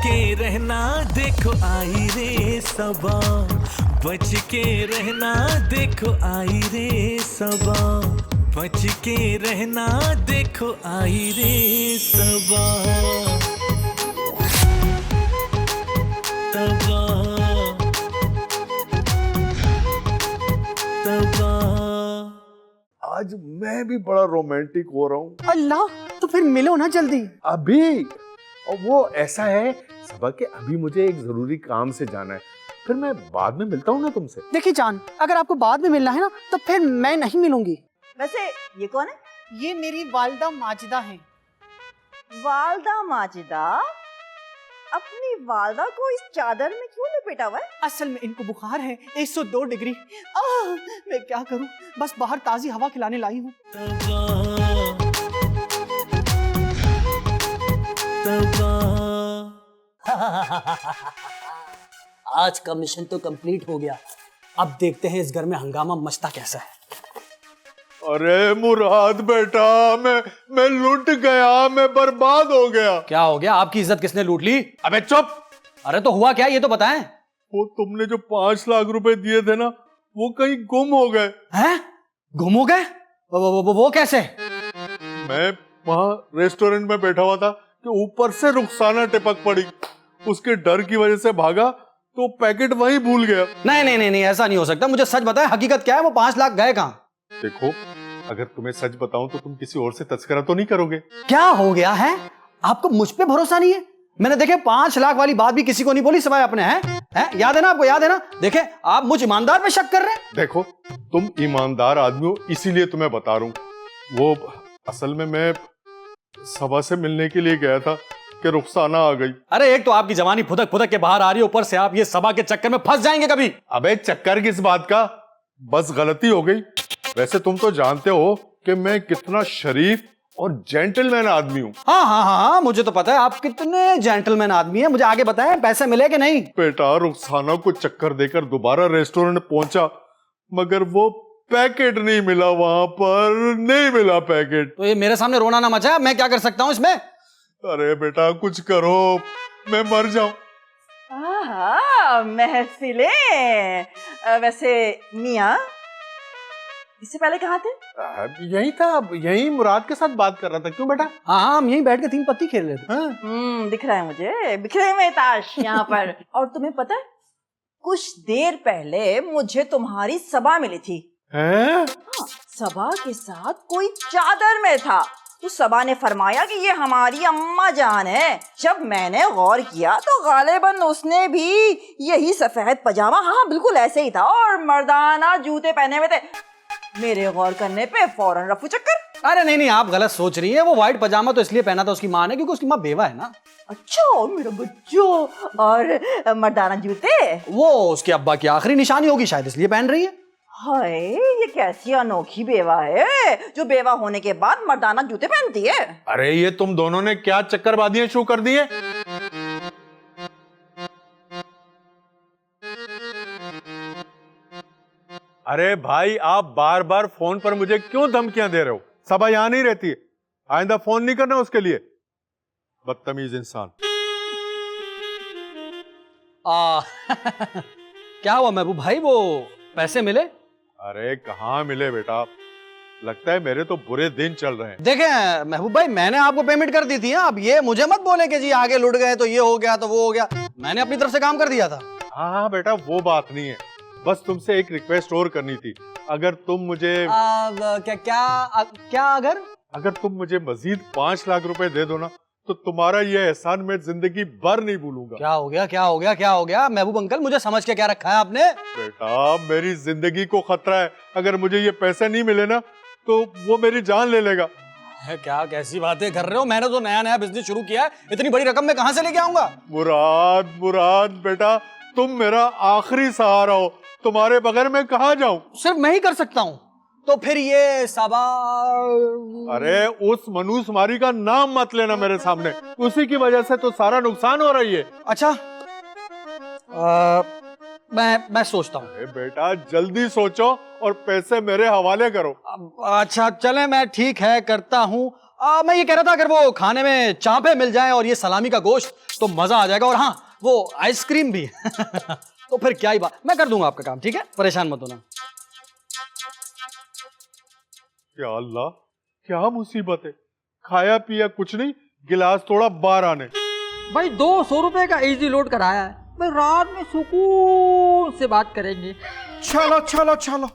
के रहना देखो आई रे सबा, बच के रहना देखो आई रे सबा, बच के रहना देखो आई रे सबा, तबा तबा। आज मैं भी बड़ा रोमांटिक हो रहा हूँ। अल्लाह, तो फिर मिलो ना जल्दी। अभी? और वो ऐसा है सबा कि अभी मुझे एक जरूरी काम से जाना है, फिर मैं बाद में मिलता हूँ ना तुमसे। देखिए जान, अगर आपको बाद में मिलना है ना तो फिर मैं नहीं मिलूंगी। वैसे ये कौन है? ये मेरी वालिदा माजिदा है। वालदा माजिदा? अपनी वालदा को इस चादर में क्यों लपेटा हुआ है? असल में इनको बुखार है 102 डिग्री। मैं क्या करूं, बस बाहर ताजी हवा खिलाने लाई हूँ। आज का मिशन तो कंप्लीट हो गया। अब देखते हैं इस घर में हंगामा मचता कैसा है। अरे मुराद बेटा, मैं लुट गया, मैं बर्बाद हो गया। क्या हो गया? आपकी इज्जत किसने लूट ली? अबे चुप। अरे तो हुआ क्या, ये तो बताएं। वो तुमने जो 5 लाख रुपए दिए थे ना, वो कहीं गुम हो गए। हैं? गुम हो गए? वो कैसे? मैं वहाँ रेस्टोरेंट में बैठा हुआ था कि ऊपर से रुखसाना टिपक पड़ी, उसके डर की वजह से भागा तो पैकेट वहीं भूल गया। नहीं, ऐसा नहीं हो सकता। मुझे सच बताएं, हकीकत क्या है? वो 5 लाख गए कहाँ? देखो, अगर तुम्हें सच बताऊं तो तुम किसी और से तस्करा तो नहीं करोगे। क्या हो गया है? आपको मुझ पे भरोसा नहीं है? मैंने देखे 5 लाख वाली बात भी किसी को नहीं बोली सिवाय अपने। हैं? याद है ना आपको? याद है ना? देखे, आप मुझ ईमानदार पे शक कर रहे हैं। देखो, तुम ईमानदार आदमी हो, इसीलिए तुम्हें बता रहा हूं। वो असल में मैं सबा से मिलने के लिए गया था कि रुखसाना आ गई। अरे एक तो आपकी जवानी फुदक फुदक के बाहर आ रही है, ऊपर से आप ये सबा के चक्कर में फंस जाएंगे कभी। अबे चक्कर किस बात का, बस गलती हो गई। वैसे तुम तो जानते हो कि मैं कितना शरीफ और जेंटलमैन आदमी हूँ। हाँ, मुझे तो पता है आप कितने जेंटलमैन आदमी हैं। मुझे आगे बताएं, पैसे मिले कि नहीं? बेटा, रुखसाना को चक्कर देकर दोबारा रेस्टोरेंट पहुंचा, मगर वो पैकेट नहीं मिला, वहां पर नहीं मिला पैकेट। तो ये मेरे सामने रोना ना मचा, मैं क्या कर सकता हूँ इसमें? अरे बेटा, कुछ करो, मैं मर जाऊं। महफिलें। वैसे मियाँ, इससे पहले कहाँ थे? यही था, यही मुराद के साथ बात कर रहा था। क्यों बेटा? हाँ, हम यहीं बैठ के 3 पत्ती खेल रहे थे। दिख रहा है मुझे, बिखरे हुए ताश यहाँ पर। और तुम्हें पता है, कुछ देर पहले मुझे तुम्हारी सबा मिली थी। हैं? हाँ, सबा के साथ कोई चादर में था। तो सबा ने फरमाया कि ये हमारी अम्मा जान है। जब मैंने गौर किया तो गालिबन उसने भी यही सफेद पजामा, हाँ बिल्कुल ऐसे ही था, और मर्दाना जूते पहने हुए थे। मेरे गौर करने पे फौरन रफू चक्कर। अरे नहीं, आप गलत सोच रही है। वो व्हाइट पजामा तो इसलिए पहना था उसकी माँ ने क्योंकि उसकी माँ बेवा है ना। अच्छा, मेरा बच्चो। और मर्दाना जूते? वो उसके अब्बा की आखिरी निशानी होगी, शायद इसलिए पहन रही है। हाय, ये कैसी अनोखी बेवा है जो बेवा होने के बाद मर्दाना जूते पहनती है। अरे ये तुम दोनों ने क्या चक्करबाजियां शुरू कर दी है? अरे भाई, आप बार बार फोन पर मुझे क्यों धमकियां दे रहे हो? सबा यहां नहीं रहती है, आइंदा फोन नहीं करना उसके लिए। बदतमीज इंसान। क्या हुआ महबूब भाई, वो पैसे मिले? अरे कहाँ मिले बेटा, लगता है मेरे तो बुरे दिन चल रहे हैं। देखें महबूब भाई, मैंने आपको पेमेंट कर दी थी। अब ये मुझे मत बोले कि जी आगे लुट गए तो ये हो गया तो वो हो गया। मैंने अपनी तरफ से काम कर दिया था। हाँ बेटा, वो बात नहीं है, बस तुमसे एक रिक्वेस्ट और करनी थी। अगर तुम मुझे क्या अगर तुम मुझे मजीद 5 लाख रुपए दे दो ना, तो तुम्हारा ये एहसान मैं जिंदगी भर नहीं भूलूंगा। क्या हो गया महबूब अंकल, मुझे समझ के क्या रखा है आपने? बेटा, मेरी जिंदगी को खतरा है। अगर मुझे ये पैसे नहीं मिले ना तो वो मेरी जान ले लेगा। क्या कैसी बातें कर रहे हो? मैंने तो नया बिजनेस शुरू किया है, इतनी बड़ी रकम मैं कहां से लेके आऊंगा? मुराद बेटा, तुम मेरा आखिरी सहारा हो, तुम्हारे बगैर मैं कहां जाऊं? सिर्फ मैं ही कर सकता हूं। तो फिर ये सबा... अरे उस मनुष्यमारी का नाम मत लेना मेरे सामने, उसी की वजह से तो सारा नुकसान हो रही है। अच्छा, मैं सोचता हूँ। अरे बेटा, जल्दी सोचो और पैसे मेरे हवाले करो। अच्छा चले, मैं ठीक है करता हूँ। मैं ये कह रहा था अगर वो खाने में चांपे मिल जाए और ये सलामी का गोश्त तो मजा आ जाएगा, और हाँ वो आइसक्रीम भी तो फिर क्या ही बात, मैं कर दूंगा आपका काम, ठीक है, परेशान मत होना। या अल्लाह, क्या मुसीबत है, खाया पिया कुछ नहीं, गिलास थोड़ा बाहर आने। भाई 200 रुपए का इजी लोड कराया है भाई, रात में सुकून से बात करेंगे। चलो चलो चलो,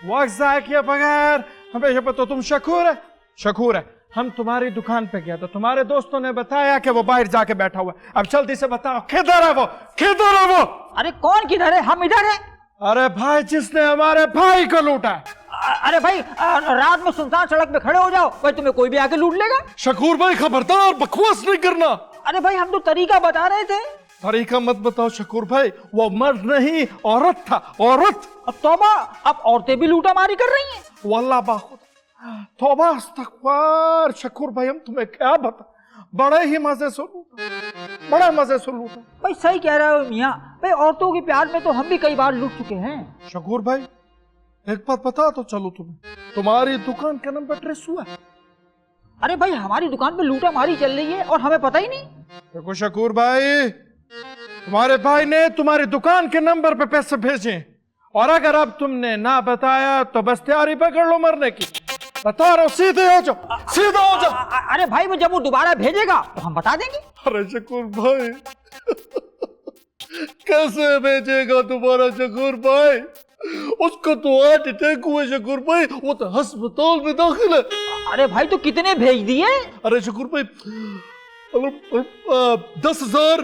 वक्त जाया किए बगैर हमें पता तुम शकूर है। हम तुम्हारी दुकान पे गया तो तुम्हारे दोस्तों ने बताया कि वो बाहर जाके बैठा हुआ है। अब जल्दी से बताओ किधर है वो, किधर है वो? अरे कौन किधर है, हम इधर है। अरे भाई जिसने हमारे भाई को लूटा है। अरे भाई रात में सुनसान सड़क पे खड़े हो जाओ भाई, तुम्हें कोई भी आके लूट लेगा। शकूर भाई खबरदार बकवास नहीं करना। अरे भाई हम तो तरीका बता रहे थे। तरीका मत बताओ शकूर भाई, वो मर्द नहीं औरत था, औरत। अब तौबा, अब औरतें भी लूटामारी कर रही हैं। वल्लाह बाखुदा, तौबा इस्तगफार। शकूर भाई हम तुम्हें क्या बता, बड़े ही मजे से लूटा, बड़े मजे से लूटा। भाई सही कह रहे हो मियाँ भाई, औरतों के प्यार में तो हम भी कई बार लूट चुके हैं। शकूर भाई एक बात बता तो चलो, तुम्हारी दुकान का नंबर ट्रेस हुआ? अरे भाई हमारी दुकान पे लूटामारी चल रही है और हमें पता ही नहीं। देखो शकूर भाई, तुम्हारे भाई ने तुम्हारी दुकान के नंबर पे पैसे भेजे, और अगर अब तुमने ना बताया तो बस तैयारी पकड़ लो मरने की। बता रहा हूं, सीधे हो जाओ, सीधा हो जाओ। अरे भाई वो जब वो दोबारा भेजेगा तो हम बता देंगे। अरे शकूर भाई कैसे भेजेगा तुम्हारा शकूर भाई? उसको तो हार्ट अटैक हुआ शकूर भाई, वो तो अस्पताल में दाखिल है। अरे भाई तो कितने भेज दिए? अरे शकूर भाई 10,000,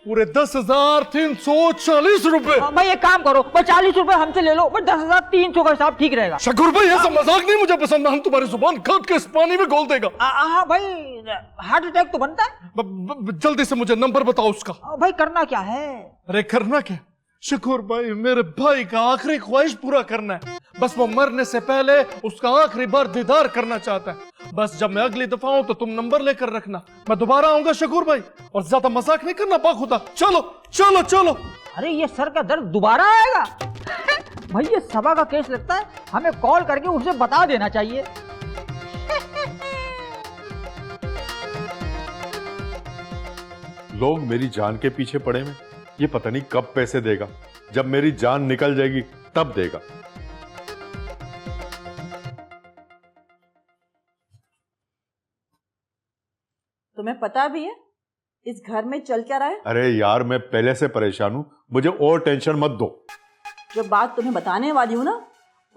पूरे 10,340 रुपए। भाई एक काम करो, भाई 40 रुपए हमसे ले लो, भाई 10,300 का हिसाब ठीक रहेगा। शकूर भाई ऐसा मजाक नहीं मुझे पसंद, हम तुम्हारी जुबान काट के इस पानी में घोल देगा। हाँ भाई हार्ट अटैक तो बनता है। जल्दी से मुझे नंबर बताओ उसका। भाई करना क्या है? अरे करना क्या शकूर भाई, मेरे भाई का आखिरी ख्वाहिश पूरा करना है। बस वो मरने से पहले उसका आखिरी बार दीदार करना चाहता है। बस जब मैं अगली दफा हूं तो तुम नंबर लेकर रखना, मैं दोबारा आऊंगा शकूर भाई, और ज्यादा मजाक नहीं करना बाखुदा। चलो चलो चलो। अरे ये सर का दर्द दोबारा आएगा भाई, ये सभा का केस लगता है, हमें कॉल करके उसे बता देना चाहिए। लोग मेरी जान के पीछे पड़े हैं, ये पता नहीं कब पैसे देगा, जब मेरी जान निकल जाएगी तब देगा। तुम्हें पता भी है इस घर में चल क्या रहा है? अरे यार मैं पहले से परेशान हूं, मुझे और टेंशन मत दो। जो बात तुम्हें बताने वाली हूँ ना,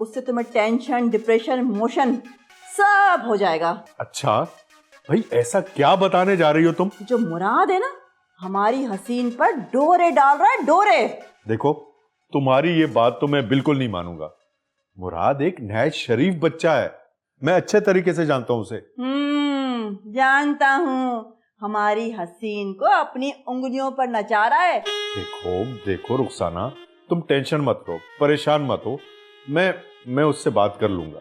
उससे तुम्हें टेंशन, डिप्रेशन, इमोशन सब हो जाएगा। अच्छा भाई ऐसा क्या बताने जा रही हो तुम? जो मुराद है ना, हमारी हसीन पर डोरे डाल रहा है, डोरे। देखो तुम्हारी ये बात तो मैं बिल्कुल नहीं मानूंगा। मुराद एक नहायत शरीफ बच्चा है, मैं अच्छे तरीके से जानता हूं उसे। जानता हूँ, हमारी हसीन को अपनी उंगलियों पर नचा रहा है। देखो देखो रुखसाना, तुम टेंशन मत लो, परेशान मत हो, मैं उससे बात कर लूंगा।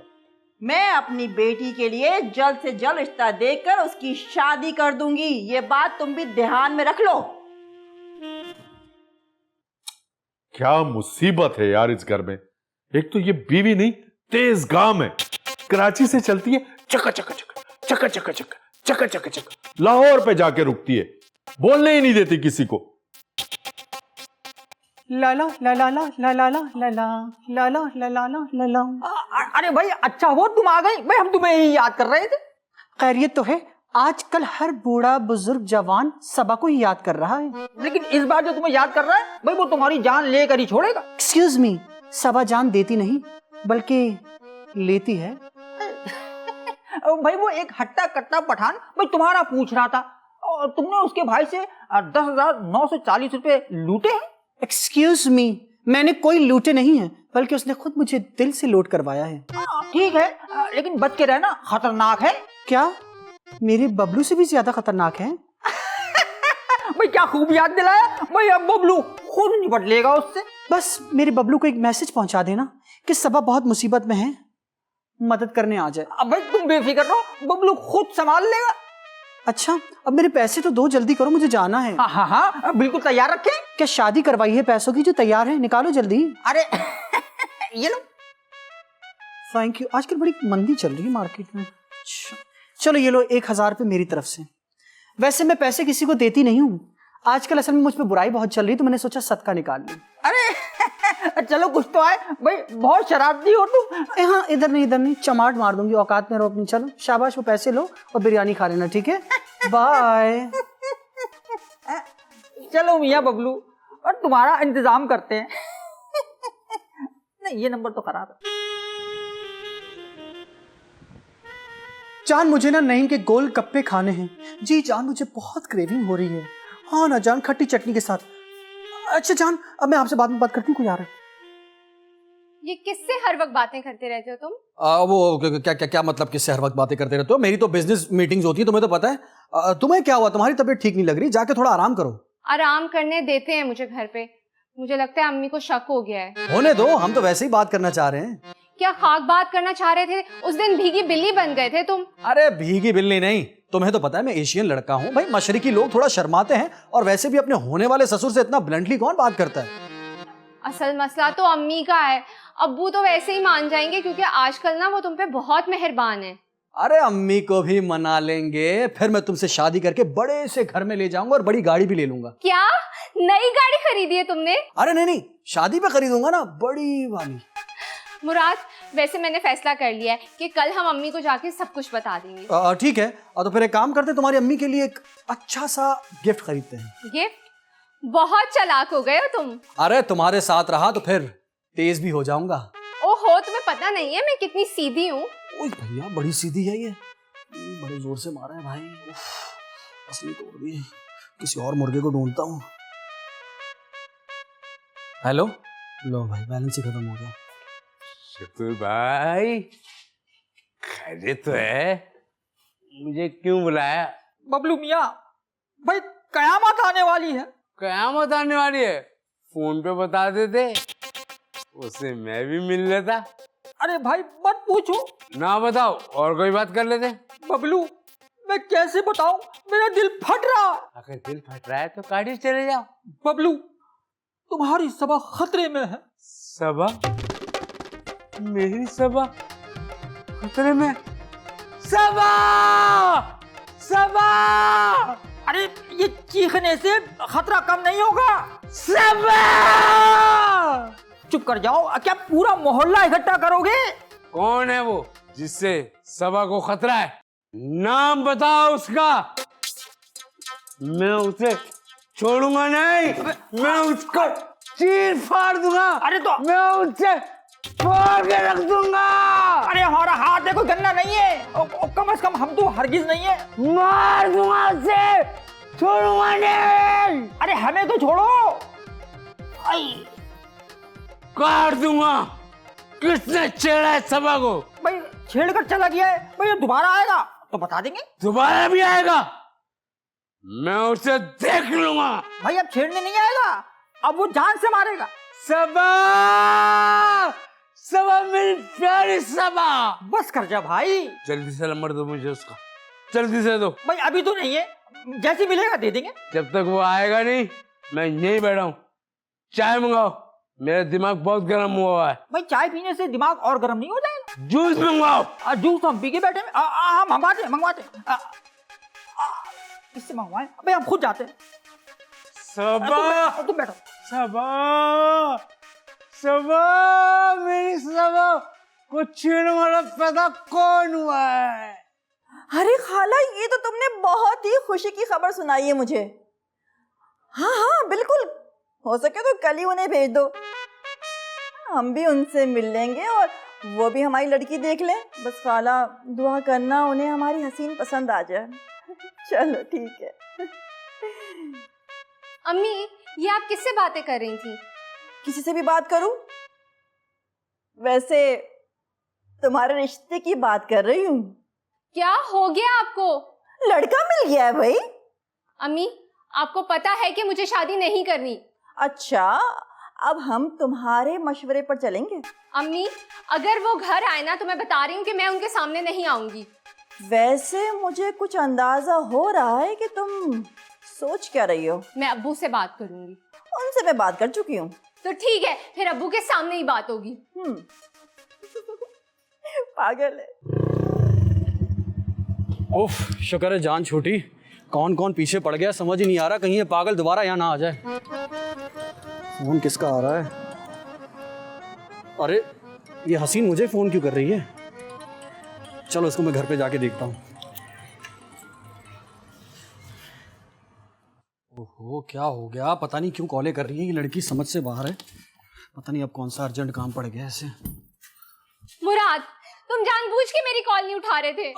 मैं अपनी बेटी के लिए जल्द से जल्द रिश्ता देकर उसकी शादी कर दूंगी, ये बात तुम भी ध्यान में रख लो। क्या मुसीबत है यार इस घर में, एक तो ये बीवी नहीं तेज गाम है, कराची से चलती है चका चका चका चका चका चका चका चका चका, लाहौर पे जाके रुकती है, बोलने ही नहीं देती किसी को। ला ला ला ला ला ला ला ला ला ला ला ला ला ला ला। अरे भाई अच्छा हुआ तुम आ गई भाई, हम तुम्हें ही याद कर रहे थे। खैरियत तो है, आजकल हर बूढ़ा बुजुर्ग जवान सबा को ही याद कर रहा है, लेकिन इस बार जो तुम्हें याद कर रहा है भाई, वो तुम्हारी जान लेकर ही छोड़ेगा। एक्सक्यूज मी, सबा जान देती नहीं बल्कि लेती है। भाई वो एक हट्टा कट्टा पठान भाई तुम्हारा पूछ रहा था, और तुमने उसके भाई से 10,940 रुपए लूटे हैं। एक्सक्यूज मी, मैंने कोई लूटे नहीं है, बल्कि उसने खुद मुझे दिल से लूट करवाया है। ठीक है, लेकिन बच के रहना, खतरनाक है। क्या मेरे बबलू से भी ज्यादा खतरनाक है? भाई क्या खूब याद दिलाया भाई, अब बबलू खुद निपट लेगा उससे। बस मेरे बबलू को एक मैसेज पहुंचा देना कि सबा बहुत मुसीबत में है, मदद करने आ जाए। अब भाई तुम बेफिक्र रहो, बबलू खुद संभाल लेगा। अच्छा अब मेरे पैसे तो दो, जल्दी करो, मुझे जाना है। हाँ हाँ हाँ बिल्कुल तैयार रखे। क्या शादी करवाई है पैसों की जो तैयार है? निकालो जल्दी। अरे ये लो। Thank you. आजकल बड़ी मंदी चल रही है मार्केट में। चलो ये लो 1000 रुपये मेरी तरफ से। वैसे मैं पैसे किसी को देती नहीं हूँ, आजकल असल में मुझ पे बुराई बहुत चल रही, तो मैंने सोचा सदका निकाल ली। अरे चलो कुछ तो आए भाई, बहुत शरारती हो तुम। हाँ, इधर नहीं, चमाट मार दूंगी, औकात में रहो अपनी। चलो शाबाश, वो पैसे लो और बिरयानी खा लेना, ठीक है? बाय। चलो मियाँ बबलू, और तुम्हारा इंतजाम करते हैं। नहीं, ये नंबर तो खराब है। जान, मुझे ना नईम के गोल गप्पे खाने हैं। जी जान, मुझे बहुत क्रेविंग हो रही है। हाँ ना जान, खट्टी चटनी के साथ। अच्छा जान, अब मैं आपसे बाद में बात करती हूँ, कोई आ रहा है। ये किससे हर वक्त बातें करते रहते हो तुम? वो क्या मतलब किससे हर वक्त बातें करते रहते हो? मेरी तो बिजनेस मीटिंग्स होती है, तुम्हें तो पता है। तुम्हें क्या हुआ? तुम्हारी तबीयत ठीक नहीं लग रही, जाके थोड़ा आराम करो। आराम करने देते हैं मुझे घर पे? मुझे लगता है अम्मी को शक हो गया है। होने दो, हम तो वैसे ही बात करना चाह रहे हैं। क्या खाक बात करना चाह रहे थे? उस दिन भीगी बिल्ली बन गए थे तुम। अरे भीगी बिल्ली नहीं, तुम्हें तो पता है मैं एशियन लड़का हूँ भाई। मशरिकी लोग थोड़ा शर्माते हैं, और वैसे भी अपने होने वाले ससुर से इतना ब्लंटली कौन बात करता है? असल मसला तो अम्मी का है। अब्बू तो वैसे ही मान जाएंगे, क्योंकि आजकल ना वो तुम पे बहुत मेहरबान है। अरे अम्मी को भी मना लेंगे, फिर मैं तुमसे शादी करके बड़े से घर में ले जाऊंगा और बड़ी गाड़ी भी ले लूंगा। क्या नई गाड़ी खरीदी है तुमने? अरे नहीं, शादी पे खरीदूंगा ना, बड़ी वाली। मुराद, वैसे मैंने फैसला कर लिया है कि कल हम अम्मी को जाके सब कुछ बता देंगे। ठीक है, तो फिर एक काम करते हैं, तुम्हारी अम्मी के लिए एक अच्छा सा गिफ्ट खरीदते हैं। गिफ्ट? बहुत चालाक हो गए हो तुम। अरे तुम्हारे साथ रहा तो फिर तेज भी हो जाऊंगा। ओहो, तुम्हें पता नहीं है मैं कितनी सीधी हूँ। ओए भैया, बड़ी सीधी है ये, बड़े जोर से मारा है भाई। असली तोड़ दी। किसी और मुर्गे को ढूंढता हूँ। हेलो, लो भाई, बैलेंस ही खत्म हो गया। शकुर भाई, खैरियत तो है? मुझे क्यों बुलाया? बबलू मियाँ भाई, कयामत आने वाली है। कयामत आने वाली है? फोन पे बता देते, उससे मैं भी मिल लेता। अरे भाई मत पूछो। ना बताओ, और कोई बात कर लेते। बबलू, मैं कैसे बताऊं, मेरा दिल फट रहा। अगर दिल फट रहा है तो गाड़ी से चले जाओ। बबलू, तुम्हारी सबा खतरे में है। सबा? मेरी सबा खतरे में? सबा! सबा! अरे ये चीखने से खतरा कम नहीं होगा। सबा! चुप कर जाओ, क्या पूरा मोहल्ला इकट्ठा करोगे? कौन है वो जिससे सबा को खतरा है? नाम बताओ उसका। मैं उसे छोड़ूंगा नहीं, मैं उसको चीर फाड़ दूंगा। अरे तो मैं उसे फोड़ के रख दूंगा। अरे हमारा हाथ है, कोई गन्ना नहीं है। कम से कम हम तो हरगिज नहीं है। मार दूंगा उसे, छोड़ूंगा नहीं। अरे हमें तो छोड़ो। काट दूंगा। किसने छेड़ा है सबा को? भाई छेड़ कर चला गया है भाई, दोबारा आएगा तो बता देंगे। दोबारा भी आएगा, मैं उसे देख लूंगा। भाई अब छेड़ने नहीं आएगा, अब वो जान से मारेगा। सबा! सबा मेरी प्यारी सबा! बस कर जा भाई। जल्दी से नंबर दो मुझे उसका, जल्दी से दो। भाई अभी तो नहीं है, जैसे मिलेगा दे देंगे। जब तक वो आएगा नहीं, मैं यहीं बैठा हूँ। चाय मंगाओ, मेरा दिमाग बहुत गर्म हुआ है। भाई चाय पीने से दिमाग और गर्म नहीं हो जाएगा? जूस मंगाओ। जूस हम पी के बैठे हैं। हम मंगवाते इससे मंगवाए भाई, हम खुद जाते हैं। सबा! तुम बैठो। सबा! सबा! मेरी सबा को छीनने वाला पैदा कौन हुआ है? अरे खाला, ये तो तुमने बहुत ही खुशी की खबर सुनाई है मुझे। हाँ हाँ बिल्कुल, हो सके तो कल ही उन्हें भेज दो, हम भी उनसे मिल लेंगे और वो भी हमारी लड़की देख लें। बस खाला दुआ करना उन्हें हमारी हसीन पसंद आ जाए। चलो ठीक है। अम्मी, ये आप किससे बातें कर रही थी? किसी से भी बात करूं? वैसे तुम्हारे रिश्ते की बात कर रही हूँ। क्या हो गया आपको? लड़का मिल गया है भाई। अम्मी, आपको पता है कि मुझे शादी नहीं करनी। अच्छा, अब हम तुम्हारे मशवरे पर चलेंगे। अम्मी, अगर वो घर आए ना तो मैं बता रही हूँ कि मैं उनके सामने नहीं आऊंगी। वैसे मुझे कुछ अंदाजा हो रहा है कि तुम सोच क्या रही हो। मैं अब्बू से बात करूंगी। उनसे मैं बात कर चुकी हूँ। तो ठीक है, फिर अब्बू के सामने ही बात होगी। पागल है। उफ, शुक्र है जान छूटी। कौन कौन पीछे पड़ गया समझ ही नहीं आ रहा, कहीं ये पागल दोबारा यहाँ ना आ जाए। फोन किसका आ रहा है? अरे ये हसीन मुझे फोन क्यों कर रही है? चलो इसको मैं घर पे जाके देखता हूँ। ओहो, क्या हो गया? पता नहीं क्यों कॉलें कर रही है ये लड़की, समझ से बाहर है। पता नहीं अब कौन सा अर्जेंट काम पड़ गया ऐसे। मुराद, तुम जानबूझ के मेरी कॉल नहीं उठा रहे थे।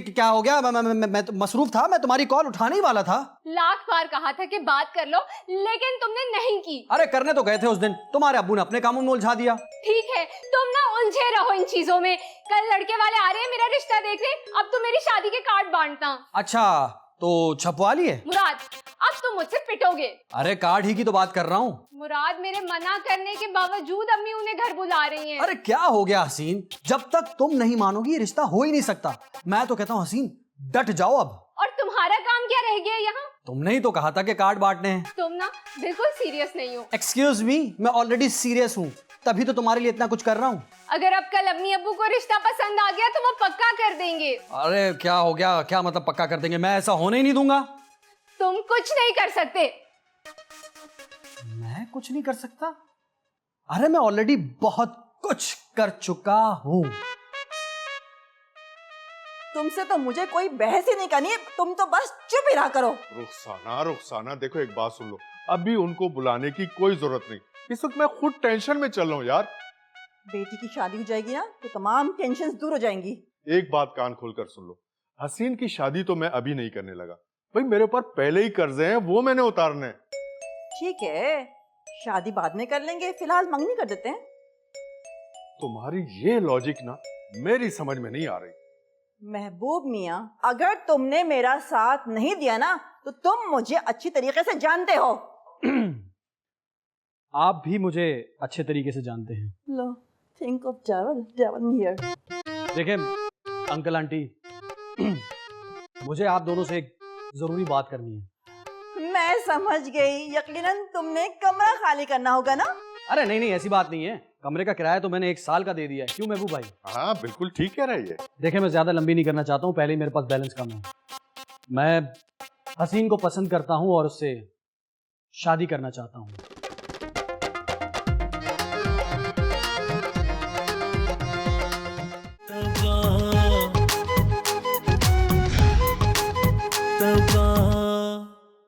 क्या हो गया? मैं तो मसरूफ था, मैं तुम्हारी कॉल उठाने ही वाला था। लाख बार कहा था कि बात कर लो, लेकिन तुमने नहीं की। अरे करने तो गए थे उस दिन, तुम्हारे अब्बू ने अपने कामों में उलझा दिया। ठीक है, तुम ना उलझे रहो इन चीजों में। कल लड़के वाले आ रहे हैं मेरा रिश्ता देखने, अब तुम मेरी शादी के कार्ड बांटना। अच्छा तो छपवा लिए? मुराद, अब तुम मुझसे पिटोगे। अरे कार्ड ही की तो बात कर रहा हूँ। मुराद, मेरे मना करने के बावजूद अम्मी उन्हें घर बुला रही हैं। अरे क्या हो गया हसीन, जब तक तुम नहीं मानोगी ये रिश्ता हो ही नहीं सकता। मैं तो कहता हूँ हसीन डट जाओ अब। और तुम्हारा काम क्या रह गया यहाँ? तुमने ही तो कहा था कि कार्ड बांटने हैं। तुम ना बिल्कुल सीरियस नहीं हो। एक्सक्यूज मी, मैं ऑलरेडी सीरियस हूँ, तभी तो तुम्हारे लिए इतना कुछ कर रहा हूँ। अगर अब कल अम्मी अब्बू को रिश्ता पसंद आ गया तो वो पक्का कर देंगे। अरे क्या हो गया? क्या मतलब पक्का कर देंगे? मैं ऐसा होने ही नहीं दूंगा। तुम कुछ नहीं कर सकते। मैं कुछ नहीं कर सकता? अरे मैं ऑलरेडी बहुत कुछ कर चुका हूँ। तुमसे तो मुझे कोई बहस ही नहीं करनी है, तुम तो बस चुप ही रहा करो। रुखसाना रुखसाना देखो, एक बात सुन लो, अभी उनको बुलाने की कोई जरूरत नहीं। इस वक्त मैं खुद टेंशन में चल रहा हूँ यार। बेटी की शादी हो जाएगी ना तो तमाम टेंशन दूर हो जाएंगी। एक बात कान खोलकर सुन लो, हसीन की शादी तो मैं अभी नहीं करने लगा। भाई मेरे ऊपर पहले ही कर्जे हैं, वो मैंने उतारने हैं। ठीक है, शादी बाद में कर लेंगे, फिलहाल मंगनी कर देते हैं। तुम्हारी ये लॉजिक ना मेरी समझ में नहीं आ रही। महबूब मियाँ, अगर तुमने मेरा साथ नहीं दिया ना तो तुम मुझे अच्छी तरीके से जानते हो। आप भी मुझे अच्छे तरीके से जानते हैं। लो, थिंक ऑफ डेविल हियर। देखिए अंकल आंटी, मुझे आप दोनों से एक जरूरी बात करनी है। मैं समझ गई, यकीनन तुमने कमरा खाली करना होगा ना। अरे नहीं नहीं, ऐसी बात नहीं है। कमरे का किराया तो मैंने 1 साल का दे दिया है। क्यों महबूब भाई? हाँ बिल्कुल ठीक कह रही है। देखिए मैं ज्यादा लंबी नहीं करना चाहता हूँ, पहले ही मेरे पास बैलेंस कम है। मैं हसीन को पसंद करता हूँ और उससे शादी करना चाहता हूँ।